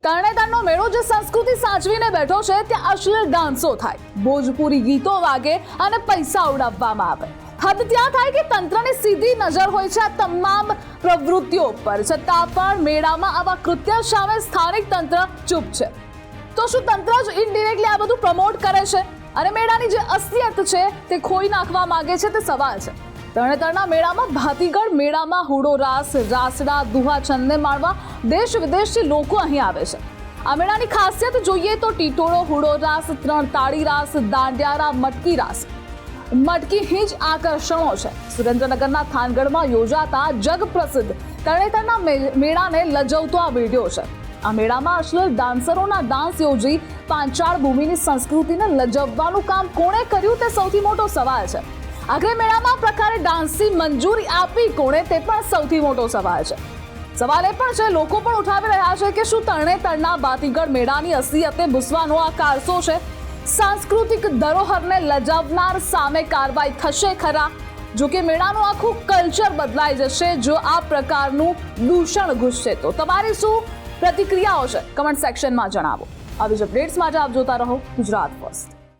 તરણેતરનો મેળો જે સંસ્કૃતિ સાચવીને બેઠો છે ત્યાં અશ્લીલ ડાન્સો થાય, ભોજપુરી ગીતો વાગે અને પૈસા ઉડાવવામાં આવે. હદ ત્યાં થાય કે તંત્રની સીધી નજર હોય છે આ તમામ પ્રવૃત્તિઓ પર. છતાં પણ મેળામાં આવા કૃત્ય સામે સ્થાનિક તંત્ર ચૂપ છે. તો શું તંત્ર જ ઇનડિરેક્ટલી આ બધું પ્રમોટ કરે છે અને મેળાની જે અસલિયત છે તે ખોઈ નાખવા માંગે છે? તે સવાલ છે. તરણેતરના મેળામાં ભાતીગળ મેળામાં હુડો રાસ, રાસડા, દુહા છંદને માણવા દેશ વિદેશથી લોકો અહીં આવે છે. આ મેળાની ખાસિયત જોઈએ તો ટીટોળો, હુડો રાસ, ત્રણ તાળી રાસ, દાંડિયારા, મટકી રાસ, મટકી હિંજ આકર્ષણો છે. સુરેન્દ્રનગરના થાનગઢમાં યોજાતા જગપ્રસિદ્ધ તરણેતરના મેળાને લજવતો આ વિડીયો છે. આ મેળામાં અશ્લીલ ડાન્સરોના ડાન્સ યોજી પાંચાળ ભૂમિની સંસ્કૃતિને લજવવાનું કામ કોણે કર્યું તે સૌથી મોટો સવાલ છે. આખરે મેળામાં પ્રકારે ડાન્સની મંજૂરી આપી કોણે તે પણ સૌથી મોટો સવાલ છે. સવાલ એ પણ છે, લોકો પણ ઉઠાવી રહ્યા છે કે શું તરણેતરના ભાતીગળ મેળાની અસલિયતને ભૂસવાનો આ કારસો છે? સાંસ્કૃતિક ધરોહરને લજાવનાર સામે કાર્યવાહી થશે ખરા? જો કે મેળાનું આખું કલ્ચર બદલાઈ જશે જો આ પ્રકારનું દૂષણ ઘૂસશે તો. તમારી શું પ્રતિક્રિયાઓ છે કમેન્ટ સેક્શનમાં જણાવો. આવી જ અપડેટ્સ માટે આપ જોતા રહો ગુજરાત ફર્સ્ટ.